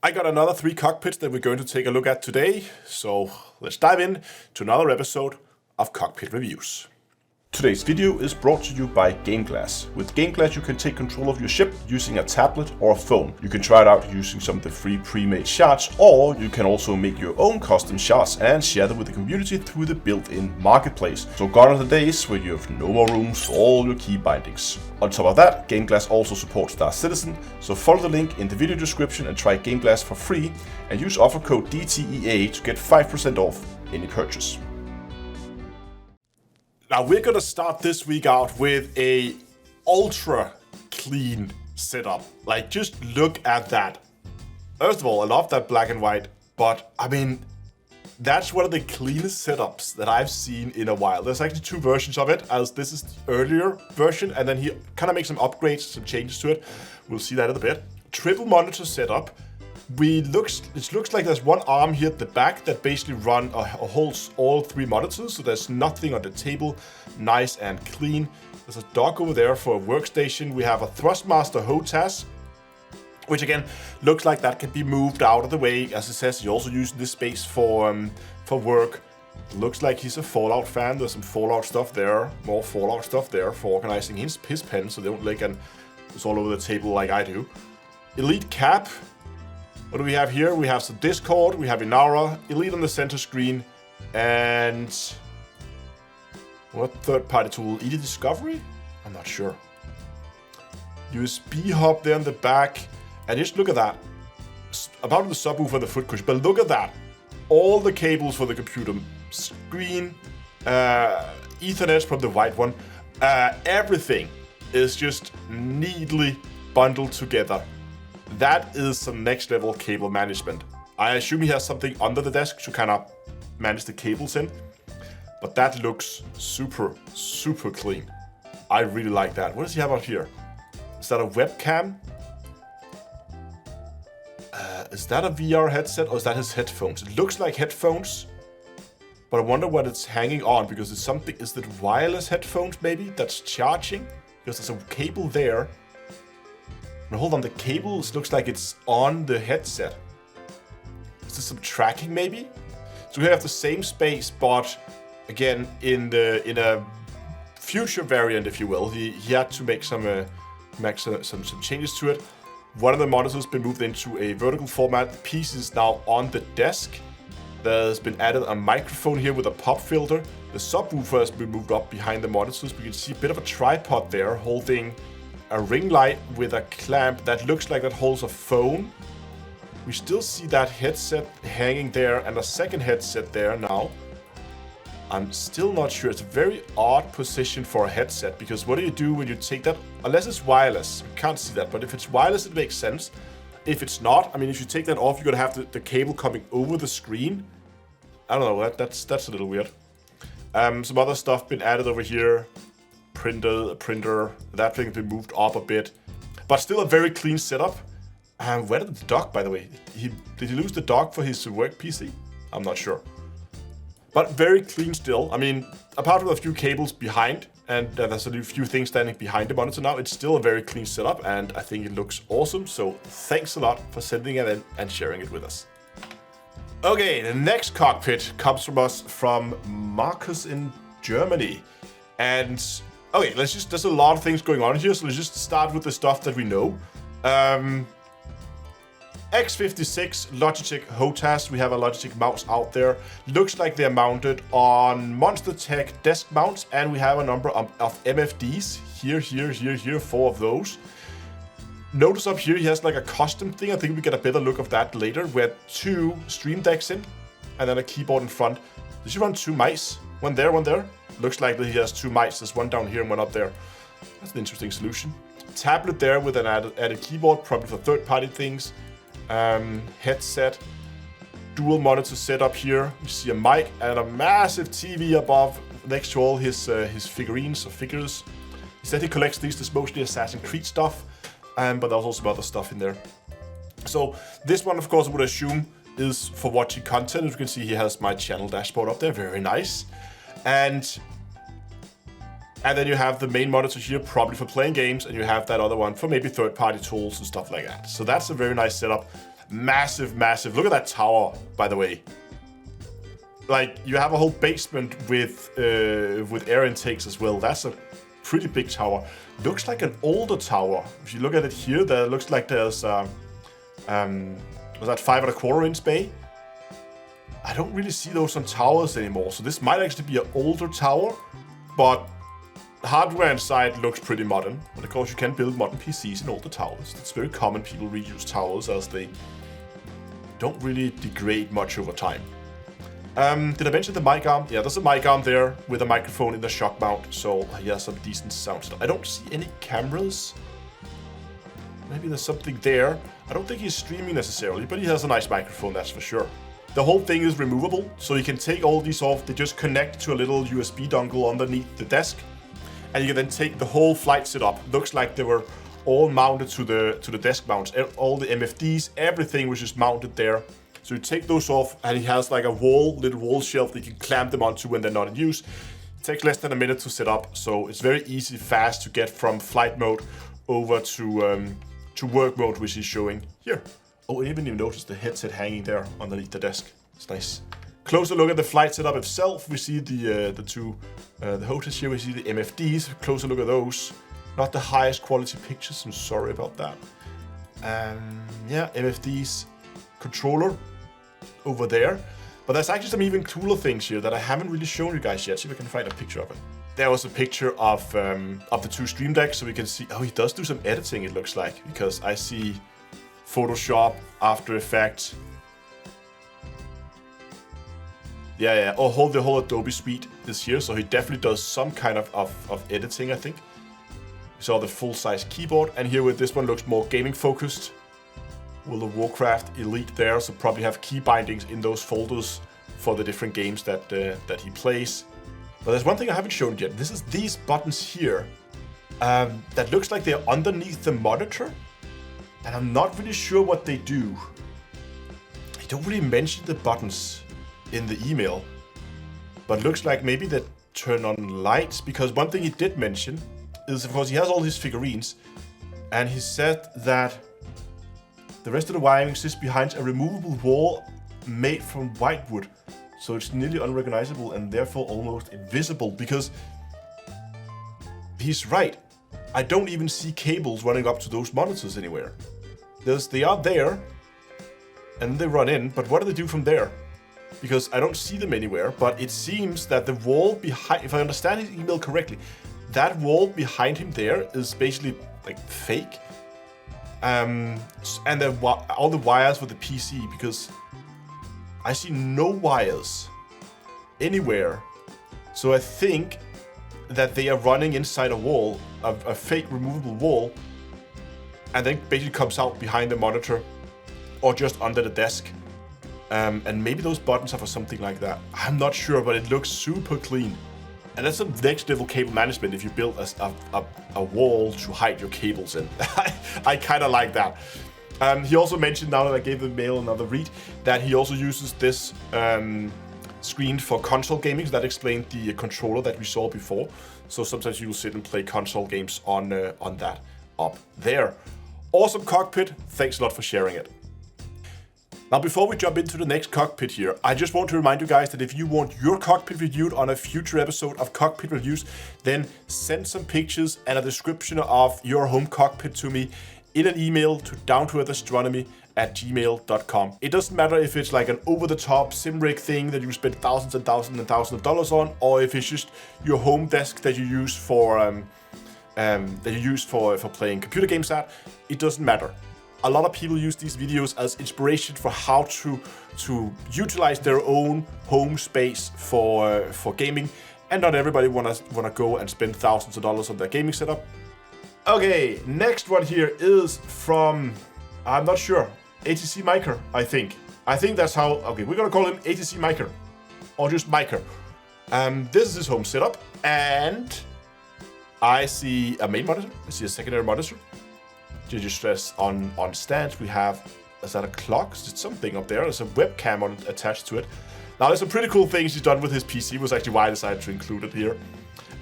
I got another 3 cockpits that we're going to take a look at today, so let's dive in to another episode of Cockpit Reviews. Today's video is brought to you by GameGlass. With GameGlass you can take control of your ship using a tablet or a phone. You can try it out using some of the free pre-made shots, or you can also make your own custom shots and share them with the community through the built-in marketplace. So gone are the days where you have no more rooms for all your key bindings. On top of that, GameGlass also supports Star Citizen, so follow the link in the video description and try GameGlass for free and use offer code DTEA to get 5% off any purchase. Now we're gonna start this week out with a ultra clean setup. Like, just look at that. First of all, I love that black and white, but I mean, that's one of the cleanest setups that I've seen in a while. There's actually 2 versions of it, as this is the earlier version, and then he kind of makes some upgrades, some changes to it. We'll see that in a bit. Triple monitor setup. It looks like there's one arm here at the back that basically holds all 3 monitors, so there's nothing on the table. Nice and clean. There's a dock over there for a workstation. We have a Thrustmaster HOTAS, which again looks like that can be moved out of the way. As it says, he also used this space for work. Looks like he's a Fallout fan. There's some Fallout stuff there, more Fallout stuff there for organizing his pen, so they don't like it's all over the table like I do. Elite cap. What do we have here? We have some Discord, we have Inara, Elite on the center screen, and what third-party tool? ED Discovery? I'm not sure. USB hub there in the back, and just look at that. About the subwoofer and the foot cushion, but look at that. All the cables for the computer, screen, Ethernet from the white one, everything is just neatly bundled together. That is some next level cable management. I assume he has something under the desk to kind of manage the cables in, but that looks super, super clean. I really like that. What does he have out here? Is that a webcam? Is that a VR headset or is that his headphones? It looks like headphones, but I wonder what it's hanging on, because it's something, is it wireless headphones maybe that's charging? Because there's a cable there. Now hold on, the cables looks like it's on the headset. Is this some tracking maybe? So we have the same space, but again in a future variant, if you will, he had to make some changes to it. One of the monitors has been moved into a vertical format. The piece is now on the desk. There's been added a microphone here with a pop filter. The subwoofer has been moved up behind the monitors. We can see a bit of a tripod there holding a ring light with a clamp that looks like that holds a phone. We still see that headset hanging there and a second headset there now. I'm still not sure. It's a very odd position for a headset, because what do you do when you take that? Unless it's wireless, you can't see that, but if it's wireless it makes sense. If it's not, I mean, if you take that off, you're gonna have the cable coming over the screen. I don't know, that's a little weird. Some other stuff been added over here. Printer, that thing has been moved up a bit, but still a very clean setup. Where did the dock, by the way? Did he lose the dock for his work PC? I'm not sure. But very clean still. I mean, apart from a few cables behind, and there's a few things standing behind the monitor now, it's still a very clean setup, and I think it looks awesome. So thanks a lot for sending it in and sharing it with us. Okay, the next cockpit comes from us from Marcus in Germany. And okay, there's a lot of things going on here, so let's just start with the stuff that we know. X56 Logitech HOTAS. We have a Logitech mouse out there. Looks like they're mounted on Monster Tech desk mounts, and we have a number of MFDs. Here, 4 of those. Notice up here he has like a custom thing. I think we get a better look of that later. We had 2 Stream Decks in, and then a keyboard in front. Does he run 2 mice? One there, one there. Looks like he has 2 mice. There's one down here and one up there. That's an interesting solution. Tablet there with an added keyboard, probably for third-party things. Headset, dual monitor setup here. You see a mic and a massive TV above, next to all his figurines or figures. He said he collects these. There's mostly Assassin's Creed stuff, but there's also some other stuff in there. So this one, of course, I would assume is for watching content. As you can see, he has my channel dashboard up there. Very nice. And then you have the main monitor here, probably for playing games, and you have that other one for maybe third-party tools and stuff like that. So that's a very nice setup. Massive, massive. Look at that tower, by the way. Like, you have a whole basement with air intakes as well. That's a pretty big tower. Looks like an older tower. If you look at it here, there looks like there's was that 5 1/4 inch bay? I don't really see those on towers anymore. So this might actually be an older tower, but the hardware inside looks pretty modern. But of course, you can build modern PCs in older towers. It's very common. People reuse towers as they don't really degrade much over time. Did I mention the mic arm? Yeah, there's a mic arm there with a microphone in the shock mount, so he has some decent sound stuff. I don't see any cameras. Maybe there's something there. I don't think he's streaming necessarily, but he has a nice microphone, that's for sure. The whole thing is removable, so you can take all these off. They just connect to a little USB dongle underneath the desk, and you can then take the whole flight setup. Looks like they were all mounted to the desk mounts. All the MFDs, everything was just mounted there. So you take those off, and he has like a little wall shelf that you can clamp them onto when they're not in use. It takes less than a minute to set up, so it's very easy, fast to get from flight mode over to work mode, which he's showing here. Oh, I didn't even notice the headset hanging there underneath the desk. It's nice. Closer look at the flight setup itself. We see the hostess here. We see the MFDs. Closer look at those. Not the highest quality pictures. I'm sorry about that. Yeah, MFDs controller over there. But there's actually some even cooler things here that I haven't really shown you guys yet. See if I can find a picture of it. There was a picture of the 2 Stream Decks, so we can see. Oh, he does do some editing, it looks like, because I see Photoshop, After Effects. Yeah. Oh, the whole Adobe suite is here, so he definitely does some kind of editing, I think. We saw the full-size keyboard, and here with this one looks more gaming focused. World of Warcraft Elite there, so probably have key bindings in those folders for the different games that he plays. But there's one thing I haven't shown yet. This is these buttons here that looks like they're underneath the monitor, and I'm not really sure what they do. I don't really mention the buttons in the email, but it looks like maybe they turn on lights, because one thing he did mention is, of course, he has all his figurines, and he said that the rest of the wiring sits behind a removable wall made from whitewood, so it's nearly unrecognizable and therefore almost invisible, because he's right. I don't even see cables running up to those monitors anywhere. They are there, and they run in, but what do they do from there? Because I don't see them anywhere, but it seems that the wall behind, if I understand his email correctly, that wall behind him there is basically like fake. And all the wires for the PC, because I see no wires anywhere. So I think that they are running inside a wall, a fake removable wall, and then basically comes out behind the monitor or just under the desk. And maybe those buttons are for something like that. I'm not sure, but it looks super clean. And that's some next level cable management if you build a wall to hide your cables in. I kind of like that. He also mentioned, now that I gave the mail another read, that he also uses this screen for console gaming. So that explained the controller that we saw before. So sometimes you will sit and play console games on that up there. Awesome Cockpit. Thanks a lot for sharing it. Now, before we jump into the next Cockpit here, I just want to remind you guys that if you want your Cockpit reviewed on a future episode of Cockpit Reviews, then send some pictures and a description of your home cockpit to me in an email to downtoearthastronomy@gmail.com. It doesn't matter if it's like an over-the-top sim rig thing that you spend thousands and thousands and thousands of dollars on, or if it's just your home desk that you use for playing computer games at. It doesn't matter. A lot of people use these videos as inspiration for how to utilize their own home space for gaming, and not everybody wanna go and spend thousands of dollars on their gaming setup. Okay, next one here is from, I'm not sure, ATC Miker, I think. I think that's how. Okay, we're gonna call him ATC Miker, or just Miker. This is his home setup, and I see a main monitor. I see a secondary monitor. Just stress on stands. We have, is that a clock? Is it something up there? There's a webcam attached to it. Now, there's some pretty cool things he's done with his PC, was actually why I decided to include it here.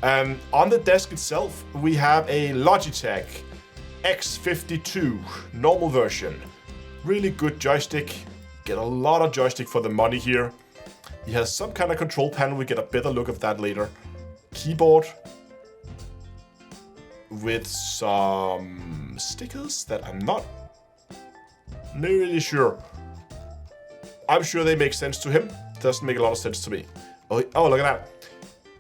On the desk itself, we have a Logitech X52 normal version. Really good joystick. Get a lot of joystick for the money here. He has some kind of control panel. We get a better look of that later. Keyboard with some stickers that I'm not really sure. I'm sure they make sense to him. Doesn't make a lot of sense to me. Oh, look at that.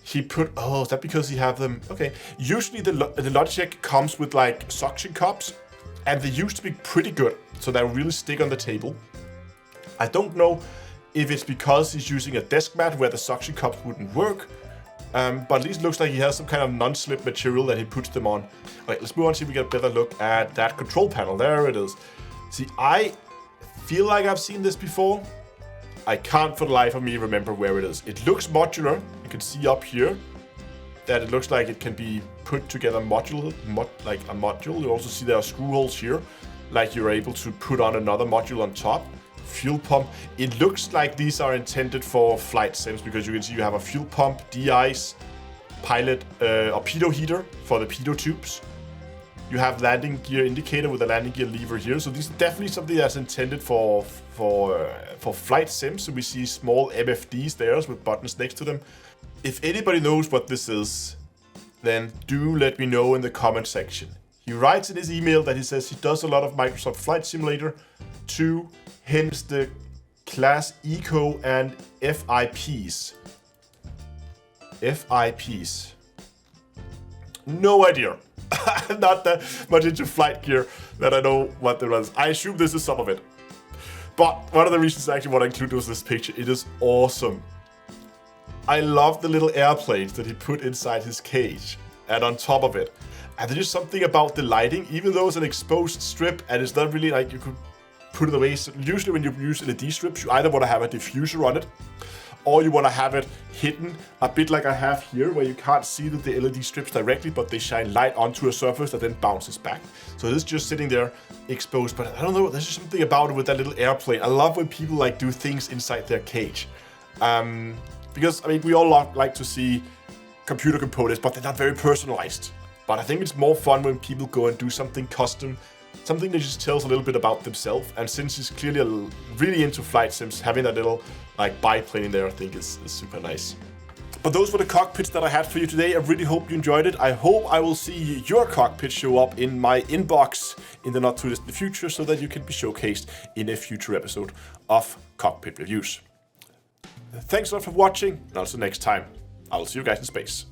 He put, is that because he have them? Okay. Usually the Logitech comes with like suction cups, and they used to be pretty good. So they really stick on the table. I don't know if it's because he's using a desk mat where the suction cups wouldn't work. But at least it looks like he has some kind of non-slip material that he puts them on. Okay, let's move on, see if we get a better look at that control panel. There it is. See, I feel like I've seen this before. I can't for the life of me remember where it is. It looks modular. You can see up here that it looks like it can be put together like a module. You also see there are screw holes here, like you're able to put on another module on top. Fuel pump. It looks like these are intended for flight sims because you can see you have a fuel pump, de-ice, pilot, or pitot heater for the pitot tubes. You have landing gear indicator with a landing gear lever here. So this is definitely something that's intended for flight sims. So we see small MFDs there with buttons next to them. If anybody knows what this is, then do let me know in the comment section. He writes in his email that he says he does a lot of Microsoft Flight Simulator 2, hence the Class Eco and FIPs. FIPs. No idea. I'm not that much into flight gear that I know what there is. I assume this is some of it. But one of the reasons I actually want to include was this picture. It is awesome. I love the little airplanes that he put inside his cage and on top of it. And there's just something about the lighting, even though it's an exposed strip and it's not really like you could put it away. So usually when you use LED strips, you either want to have a diffuser on it or you want to have it hidden a bit like I have here, where you can't see the LED strips directly, but they shine light onto a surface that then bounces back. So it is just sitting there exposed, but I don't know, there's just something about it with that little airplane. I love when people like do things inside their cage. Because, I mean, we all like to see computer components, but they're not very personalized. But I think it's more fun when people go and do something custom, something that just tells a little bit about themselves. And since he's clearly really into flight sims, having that little like biplane in there, I think is super nice. But those were the cockpits that I had for you today. I really hope you enjoyed it. I hope I will see your cockpit show up in my inbox in the not too distant future so that you can be showcased in a future episode of Cockpit Reviews. Thanks a lot for watching, and until next time, I will see you guys in space.